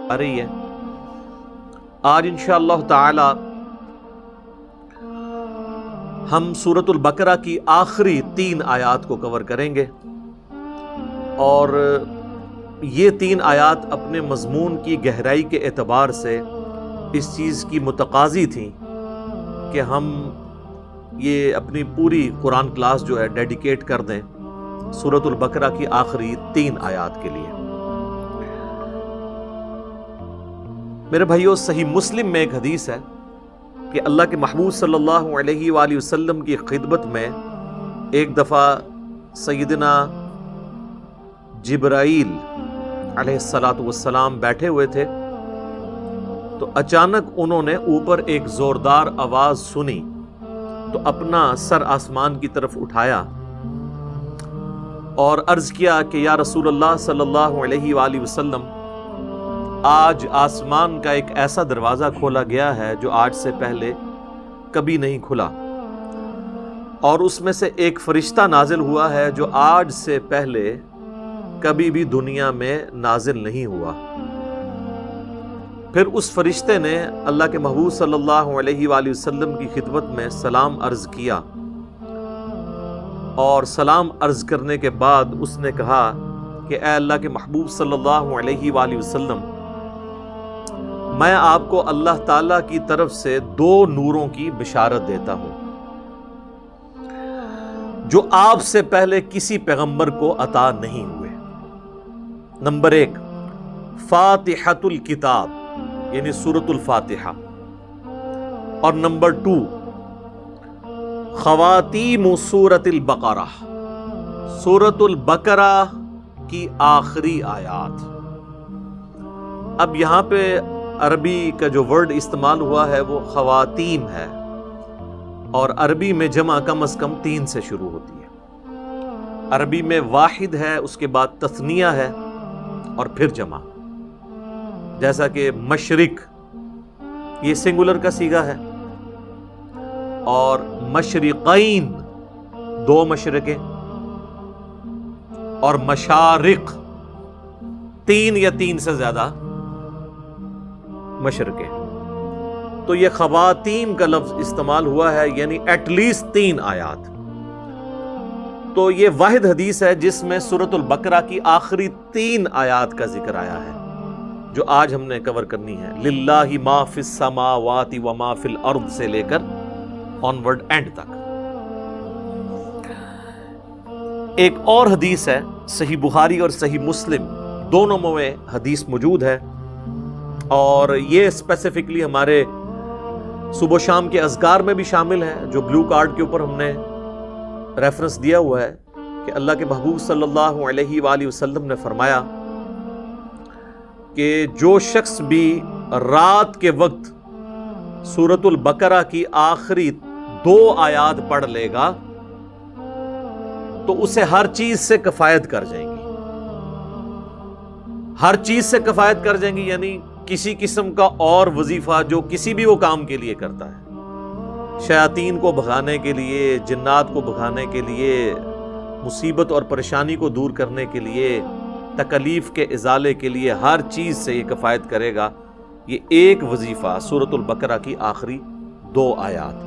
آ رہی ہے۔ آج انشاءاللہ تعالی ہم سورۃ البقرہ کی آخری 3 آیات کو کور کریں گے، اور یہ 3 آیات اپنے مضمون کی گہرائی کے اعتبار سے اس چیز کی متقاضی تھیں کہ ہم یہ اپنی پوری قرآن کلاس جو ہے ڈیڈیکیٹ کر دیں سورۃ البقرہ کی آخری 3 آیات کے لیے۔ میرے بھائیو، صحیح مسلم میں ایک حدیث ہے کہ اللہ کے محبوب صلی اللہ علیہ وآلہ وسلم کی خدمت میں ایک دفعہ سیدنا جبرائیل علیہ السلام بیٹھے ہوئے تھے، تو اچانک انہوں نے اوپر ایک زوردار آواز سنی، تو اپنا سر آسمان کی طرف اٹھایا اور عرض کیا کہ یا رسول اللہ صلی اللہ علیہ وآلہ وسلم، آج آسمان کا ایک ایسا دروازہ کھولا گیا ہے جو آج سے پہلے کبھی نہیں کھلا، اور اس میں سے ایک فرشتہ نازل ہوا ہے جو آج سے پہلے کبھی بھی دنیا میں نازل نہیں ہوا۔ پھر اس فرشتے نے اللہ کے محبوب صلی اللہ علیہ وآلہ وسلم کی خدمت میں سلام عرض کیا، اور سلام عرض کرنے کے بعد اس نے کہا کہ اے اللہ کے محبوب صلی اللہ علیہ وآلہ وسلم، میں آپ کو اللہ تعالیٰ کی طرف سے 2 نوروں کی بشارت دیتا ہوں جو آپ سے پہلے کسی پیغمبر کو عطا نہیں ہوئے۔ نمبر 1، فاتحۃ الکتاب یعنی سورۃ الفاتحہ، اور نمبر 2، خواتیم سورۃ البقرہ، سورۃ البقرہ کی آخری آیات۔ اب یہاں پہ عربی کا جو ورڈ استعمال ہوا ہے وہ خواتیم ہے، اور عربی میں جمع کم از کم 3 سے شروع ہوتی ہے۔ عربی میں واحد ہے، اس کے بعد تثنیہ ہے، اور پھر جمع، جیسا کہ مشرق یہ سنگولر کا صیغہ ہے، اور مشرقین 2 مشرقیں، اور مشارق 3 یا 3 سے زیادہ مشرقیں۔ تو یہ خواتین کا لفظ استعمال ہوا ہے، یعنی ایٹ لیسٹ 3 آیات۔ تو یہ واحد حدیث ہے جس میں سورۃ البقرہ کی آخری 3 آیات کا ذکر آیا ہے، جو آج ہم نے کور کرنی ہے، للہ ما فی السماوات و ما فی الارض سے لے کر آنورڈ اینڈ تک۔ ایک اور حدیث ہے، صحیح بخاری اور صحیح مسلم دونوں میں حدیث موجود ہے، اور یہ اسپیسیفکلی ہمارے صبح و شام کے اذکار میں بھی شامل ہے، جو بلو کارڈ کے اوپر ہم نے ریفرنس دیا ہوا ہے کہ اللہ کے محبوب صلی اللہ علیہ وآلہ وسلم نے فرمایا کہ جو شخص بھی رات کے وقت سورۃ البقرہ کی آخری 2 آیات پڑھ لے گا تو اسے ہر چیز سے کفایت کر جائیں گی۔ ہر چیز سے کفایت کر جائیں گی یعنی کسی قسم کا اور وظیفہ جو کسی بھی وہ کام کے لیے کرتا ہے، شیاطین کو بھگانے کے لیے، جنات کو بھگانے کے لیے، مصیبت اور پریشانی کو دور کرنے کے لیے، تکلیف کے ازالے کے لیے، ہر چیز سے یہ کفایت کرے گا یہ ایک وظیفہ، سورۃ البقرہ کی آخری 2 آیات۔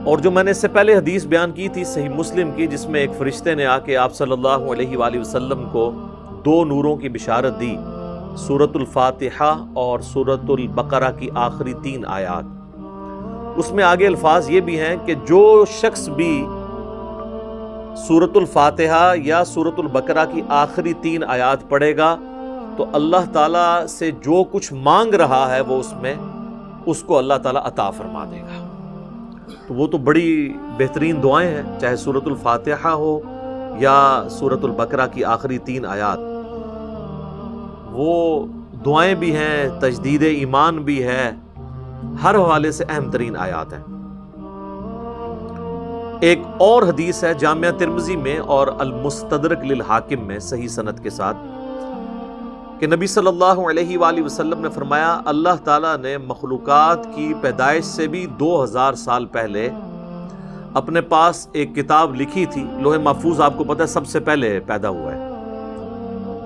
اور جو میں نے اس سے پہلے حدیث بیان کی تھی صحیح مسلم کی، جس میں ایک فرشتے نے آ کے آپ صلی اللہ علیہ وآلہ وسلم کو 2 نوروں کی بشارت دی، سورۃ الفاتحہ اور سورۃ البقرہ کی آخری 3 آیات۔ اس میں آگے الفاظ یہ بھی ہیں کہ جو شخص بھی سورۃ الفاتحہ یا سورۃ البقرہ کی آخری 3 آیات پڑھے گا تو اللہ تعالیٰ سے جو کچھ مانگ رہا ہے وہ اس کو اللہ تعالیٰ عطا فرما دے گا۔ تو وہ تو بڑی بہترین دعائیں ہیں، چاہے سورۃ الفاتحہ ہو یا سورۃ البقرہ کی آخری 3 آیات، وہ دعائیں بھی ہیں، تجدید ایمان بھی ہے، ہر حوالے سے اہم ترین آیات ہیں۔ ایک اور حدیث ہے جامعہ ترمذی میں اور المستدرک للحاکم میں صحیح سند کے ساتھ کہ نبی صلی اللہ علیہ وآلہ وسلم نے فرمایا، اللہ تعالیٰ نے مخلوقات کی پیدائش سے بھی 2000 سال پہلے اپنے پاس ایک کتاب لکھی تھی۔ لوح محفوظ آپ کو پتہ ہے سب سے پہلے پیدا ہوا ہے،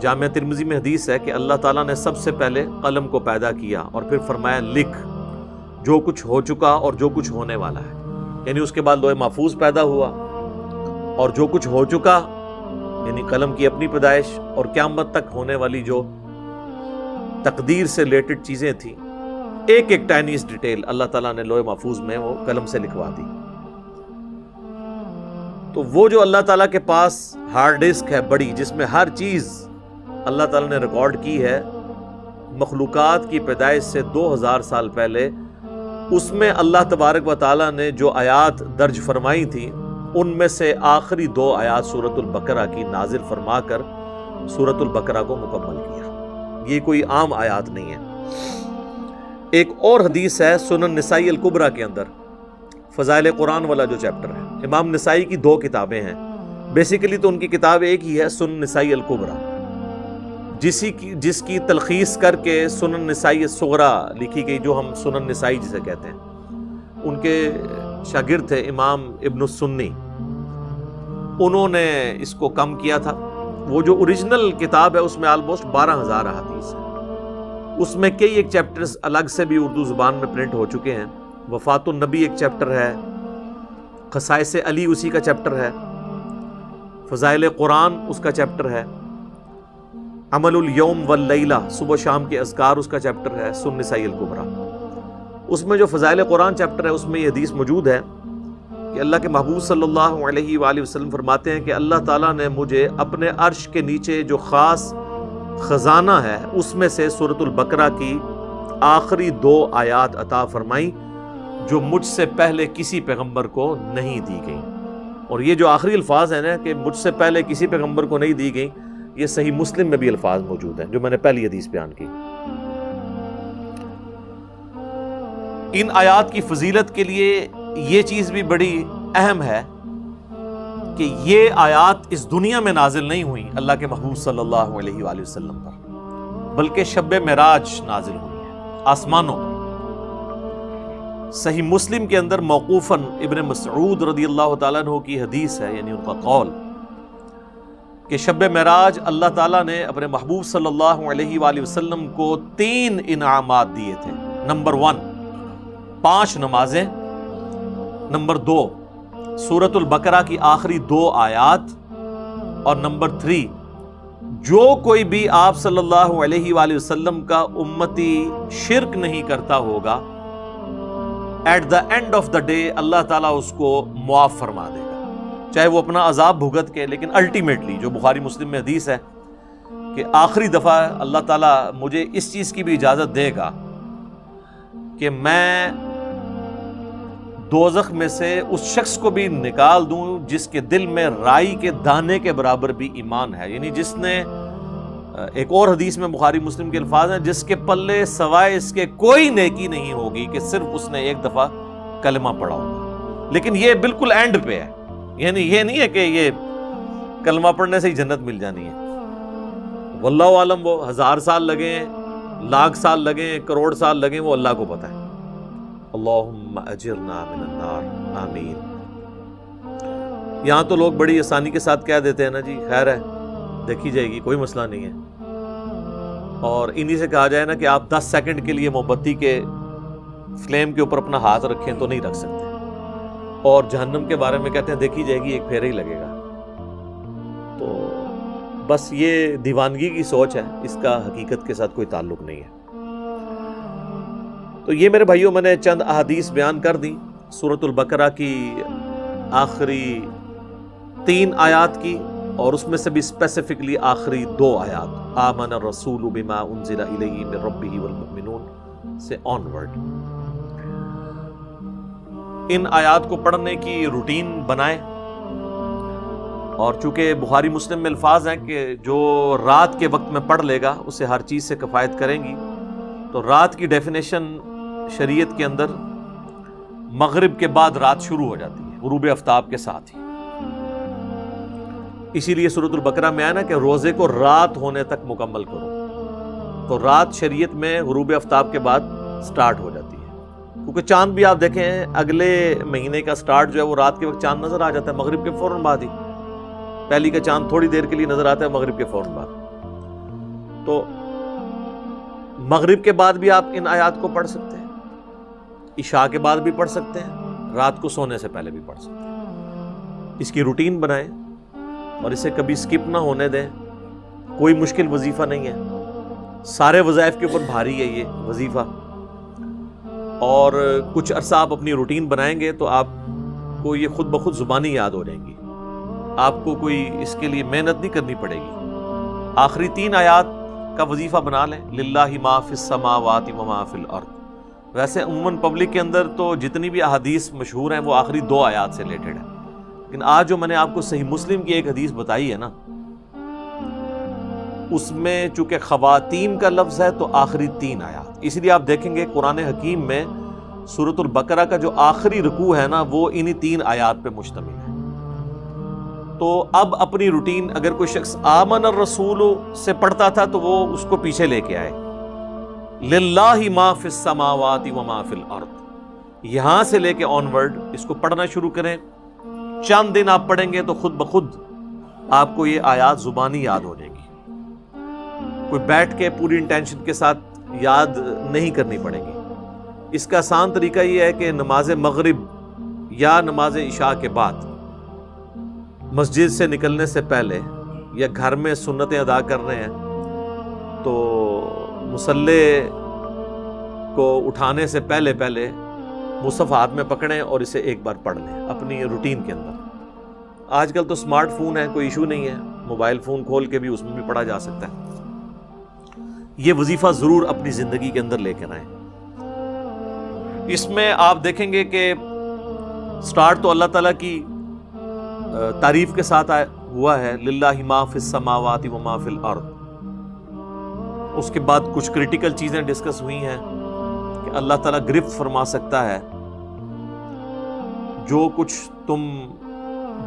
جامع ترمذی میں حدیث ہے کہ اللہ تعالیٰ نے سب سے پہلے قلم کو پیدا کیا اور پھر فرمایا لکھ جو کچھ ہو چکا اور جو کچھ ہونے والا ہے. یعنی اس کے بعد لوح محفوظ پیدا ہوا اور جو کچھ ہو چکا یعنی قلم کی اپنی پیدائش اور قیامت تک ہونے والی جو تقدیر سے ریلیٹڈ چیزیں تھیں ایک ایک ٹائنیس ڈیٹیل اللہ تعالیٰ نے لوح محفوظ میں وہ قلم سے لکھوا دی. تو وہ جو اللہ تعالیٰ کے پاس ہارڈ ڈسک ہے بڑی جس میں ہر چیز اللہ تعالیٰ نے ریکارڈ کی ہے مخلوقات کی پیدائش سے 2000 سال پہلے، اس میں اللہ تبارک و تعالیٰ نے جو آیات درج فرمائی تھی ان میں سے آخری 2 آیات سورۃ البقرہ کی نازل فرما کر سورۃ البقرہ کو مکمل کیا. یہ کوئی عام آیات نہیں ہے. ایک اور حدیث ہے سنن نسائی الکبریٰ کے اندر فضائل قرآن والا جو چیپٹر ہے. امام نسائی کی 2 کتابیں ہیں، بیسیکلی تو ان کی کتاب ایک ہی ہے سنن نسائی الکبریٰ، جس کی تلخیص کر کے سنن نسائی الصغریٰ لکھی گئی جو ہم سنن نسائی جسے کہتے ہیں. ان کے شاگرد تھے امام ابن السنی، انہوں نے اس کو کم کیا تھا. وہ جو اوریجنل کتاب ہے اس میں آلموسٹ 12,000 احادیث ہیں. اس میں کئی ایک چیپٹرز الگ سے بھی اردو زبان میں پرنٹ ہو چکے ہیں. وفات النبی ایک چیپٹر ہے، خصائص علی اسی کا چیپٹر ہے، فضائل قرآن اس کا چیپٹر ہے، عمل الیوم واللیلہ صبح شام کے اذکار اس کا چیپٹر ہے سنن نسائی الکبریٰ. اس میں جو فضائل قرآن چیپٹر ہے اس میں یہ حدیث موجود ہے کہ اللہ کے محبوب صلی اللہ علیہ وآلہ وسلم فرماتے ہیں کہ اللہ تعالیٰ نے مجھے اپنے عرش کے نیچے جو خاص خزانہ ہے اس میں سے سورۃ البقرہ کی آخری 2 آیات عطا فرمائی جو مجھ سے پہلے کسی پیغمبر کو نہیں دی گئی. اور یہ جو آخری الفاظ ہیں نا کہ مجھ سے پہلے کسی پیغمبر کو نہیں دی گئی، یہ صحیح مسلم میں بھی الفاظ موجود ہیں جو میں نے پہلی حدیث بیان کی. ان آیات کی فضیلت کے لیے یہ چیز بھی بڑی اہم ہے کہ یہ آیات اس دنیا میں نازل نہیں ہوئی اللہ کے محبوب صلی اللہ علیہ وآلہ وسلم پر، بلکہ شب معراج نازل ہوئی ہے آسمانوں پر. صحیح مسلم کے اندر موقوفاً ابن مسعود رضی اللہ تعالیٰ عنہ کی حدیث ہے، یعنی ان کا قول کہ شب معراج اللہ تعالیٰ نے اپنے محبوب صلی اللہ علیہ وآلہ وسلم کو 3 انعامات دیے تھے. نمبر 1 5 نمازیں، نمبر 2 سورۃ البقرہ کی آخری 2 آیات، اور نمبر 3 جو کوئی بھی آپ صلی اللہ علیہ وآلہ وسلم کا امتی شرک نہیں کرتا ہوگا at the end of the day اللہ تعالیٰ اس کو معاف فرما دے گا، چاہے وہ اپنا عذاب بھگت کے. لیکن الٹیمیٹلی جو بخاری مسلم میں حدیث ہے کہ آخری دفعہ اللہ تعالیٰ مجھے اس چیز کی بھی اجازت دے گا کہ میں دوزخ میں سے اس شخص کو بھی نکال دوں جس کے دل میں رائی کے دانے کے برابر بھی ایمان ہے. یعنی جس نے، ایک اور حدیث میں بخاری مسلم کے الفاظ ہیں، جس کے پلے سوائے اس کے کوئی نیکی نہیں ہوگی کہ صرف اس نے ایک دفعہ کلمہ پڑھا ہوگا. لیکن یہ بالکل اینڈ پہ ہے، یعنی یہ نہیں ہے کہ یہ کلمہ پڑھنے سے ہی جنت مل جانی ہے. واللہ عالم، وہ 1000 سال لگیں، لاکھ سال لگیں، کروڑ سال لگیں، وہ اللہ کو پتہ ہے. اللہم اجرنا من النار، آمین. یہاں تو لوگ بڑی آسانی کے ساتھ کہہ دیتے ہیں نا جی خیر ہے دیکھی جائے گی، کوئی مسئلہ نہیں ہے. اور انہی سے کہا جائے نا کہ آپ 10 سیکنڈ کے لیے موم بتی کے فلیم کے اوپر اپنا ہاتھ رکھیں تو نہیں رکھ سکتے. اور جہنم کے بارے میں کہتے ہیں دیکھی جائے گی، ایک پھیرا ہی لگے گا. تو بس یہ دیوانگی کی سوچ ہے، اس کا حقیقت کے ساتھ کوئی تعلق نہیں ہے. تو یہ میرے بھائیوں میں نے چند احادیث بیان کر دی سورۃ البقرہ کی آخری 3 آیات کی، اور اس میں سے بھی اسپیسیفکلی آخری 2 آیات آمن الرسول بما انزل الیہ من ربہ والمؤمنون سے آنورڈ. ان آیات کو پڑھنے کی روٹین بنائیں، اور چونکہ بخاری مسلم میں الفاظ ہیں کہ جو رات کے وقت میں پڑھ لے گا اسے ہر چیز سے کفایت کریں گی. تو رات کی ڈیفینیشن شریعت کے اندر مغرب کے بعد رات شروع ہو جاتی ہے، غروب آفتاب کے ساتھ ہی. اسی لیے سورۃ البقرہ میں آیا نا کہ روزے کو رات ہونے تک مکمل کرو. تو رات شریعت میں غروب آفتاب کے بعد سٹارٹ ہو جاتی ہے، کیونکہ چاند بھی آپ دیکھیں اگلے مہینے کا سٹارٹ جو ہے وہ رات کے وقت چاند نظر آ جاتا ہے مغرب کے فوراً بعد ہی. پہلی کا چاند تھوڑی دیر کے لیے نظر آتا ہے مغرب کے فوراً بعد. تو مغرب کے بعد بھی آپ ان آیات کو پڑھ سکتے ہیں، عشاء کے بعد بھی پڑھ سکتے ہیں، رات کو سونے سے پہلے بھی پڑھ سکتے ہیں۔ اس کی روٹین بنائیں اور اسے کبھی سکپ نہ ہونے دیں۔ کوئی مشکل وظیفہ نہیں ہے، سارے وظائف کے اوپر بھاری ہے یہ وظیفہ، اور کچھ عرصہ آپ اپنی روٹین بنائیں گے تو آپ کو یہ خود بخود زبانی یاد ہو جائیں گی، آپ کو کوئی اس کے لیے محنت نہیں کرنی پڑے گی۔ آخری 3 آیات کا وظیفہ بنا لیں، للہ ما فی السماوات و ما فی الارض۔ ویسے عموماً پبلک کے اندر تو جتنی بھی احادیث مشہور ہیں وہ آخری 2 آیات سے ریلیٹڈ ہیں، لیکن آج جو میں نے آپ کو صحیح مسلم کی ایک حدیث بتائی ہے نا، اس میں چونکہ خواتین کا لفظ ہے تو آخری 3 آیات، اس لیے آپ دیکھیں گے قرآن حکیم میں سورۃ البقرہ کا جو آخری رکوع ہے نا وہ انہی 3 آیات پہ مشتمل ہے۔ تو اب اپنی روٹین، اگر کوئی شخص آمن الرسول سے پڑھتا تھا تو وہ اس کو پیچھے لے کے آئے، للہ ما فی السماوات و ما فی الارض، یہاں سے لے کے آن ورڈ اس کو پڑھنا شروع کریں۔ چند دن آپ پڑھیں گے تو خود بخود آپ کو یہ آیات زبانی یاد ہو جائیں گی، کوئی بیٹھ کے پوری انٹینشن کے ساتھ یاد نہیں کرنی پڑیں گی۔ اس کا آسان طریقہ یہ ہے کہ نماز مغرب یا نماز عشاء کے بعد مسجد سے نکلنے سے پہلے یا گھر میں سنتیں ادا کر رہے ہیں تو مصلی کو اٹھانے سے پہلے مصحف ہاتھ میں پکڑیں اور اسے ایک بار پڑھ لیں اپنی روٹین کے اندر۔ آج کل تو سمارٹ فون ہے، کوئی ایشو نہیں ہے، موبائل فون کھول کے بھی اس میں بھی پڑھا جا سکتا ہے۔ یہ وظیفہ ضرور اپنی زندگی کے اندر لے کر آئیں۔ اس میں آپ دیکھیں گے کہ سٹارٹ تو اللہ تعالیٰ کی تعریف کے ساتھ ہوا ہے، للہ ما فی السماوات و ما فی الارض۔ اس کے بعد کچھ کریٹیکل چیزیں ڈسکس ہوئی ہیں کہ اللہ تعالیٰ گرفت فرما سکتا ہے، جو کچھ تم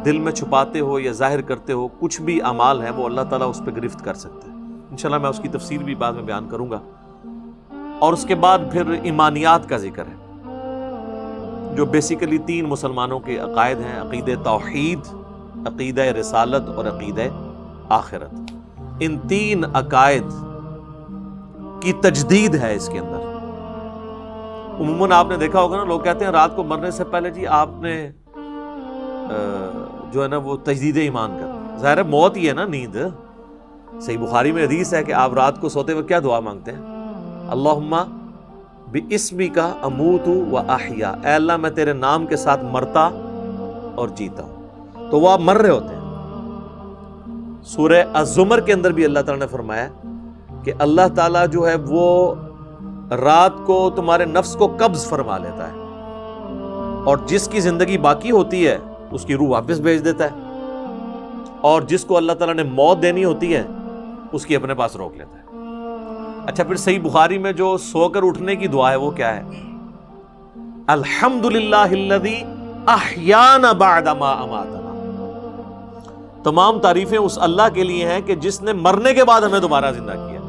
دل میں چھپاتے ہو یا ظاہر کرتے ہو، کچھ بھی اعمال ہیں وہ اللہ تعالیٰ اس پہ گرفت کر سکتا ہے۔ انشاءاللہ میں اس کی تفصیل بھی بعد میں بیان کروں گا۔ اور اس کے بعد پھر ایمانیات کا ذکر ہے، جو بیسیکلی 3 مسلمانوں کے عقائد ہیں، عقیدہ توحید، عقیدہ رسالت اور عقیدہ آخرت۔ ان 3 عقائد کی تجدید ہے اس کے اندر۔ عموماً آپ نے دیکھا ہوگا نا، لوگ کہتے ہیں رات کو مرنے سے پہلے جی آپ نے جو ہے نا وہ تجدید ایمان کرنا۔ ظاہر ہے موت ہی ہے نا، نیند۔ صحیح بخاری میں حدیث ہے کہ آپ رات کو سوتے ہوئے کیا دعا مانگتے ہیں؟ اللہم بِاسْمِکَ اموت و احیا، اے اللہ میں تیرے نام کے ساتھ مرتا اور جیتا ہوں۔ تو وہ آپ مر رہے ہوتے ہیں۔ سورہ الزمر کے اندر بھی اللہ تعالیٰ نے فرمایا کہ اللہ تعالیٰ جو ہے وہ رات کو تمہارے نفس کو قبض فرما لیتا ہے، اور جس کی زندگی باقی ہوتی ہے اس کی روح واپس بھیج دیتا ہے، اور جس کو اللہ تعالیٰ نے موت دینی ہوتی ہے اس کی اپنے پاس روک لیتا ہے۔ اچھا، پھر صحیح بخاری میں جو سو کر اٹھنے کی دعا ہے وہ کیا ہے؟ الحمدللہ الذی احیانا بعد ما اماتنا۔ تمام تعریفیں اس اللہ کے لیے ہیں کہ جس نے مرنے کے بعد ہمیں دوبارہ زندہ کیا،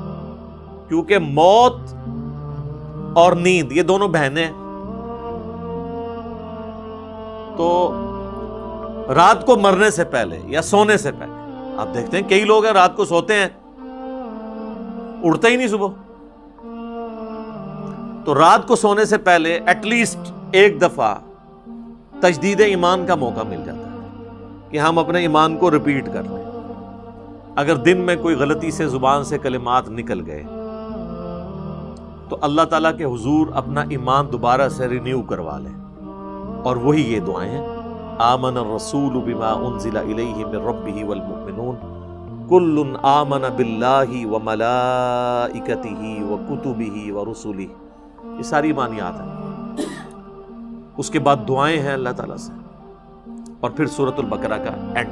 کیونکہ موت اور نیند یہ دونوں بہنیں ہیں۔ تو رات کو مرنے سے پہلے یا سونے سے پہلے آپ دیکھتے ہیں کئی لوگ ہیں رات کو سوتے ہیں اڑتا ہی نہیں صبح۔ تو رات کو سونے سے پہلے ایٹ لیسٹ ایک دفعہ تجدید ایمان کا موقع مل جاتا ہے کہ ہم اپنے ایمان کو ریپیٹ کر لیں۔ اگر دن میں کوئی غلطی سے زبان سے کلمات نکل گئے تو اللہ تعالیٰ کے حضور اپنا ایمان دوبارہ سے رینیو کروا لیں، اور وہی یہ دعائیں ہیں، آمن الرسول بما انزل الیہ من ربہ والمؤمنون کل آمن باللہ وملائکتہ وکتبہ ورسلہ۔ یہ ساری ایمانیات ہیں۔ اس کے بعد دعائیں ہیں اللہ تعالیٰ سے، اور پھر سورۃ البقرہ کا اینڈ۔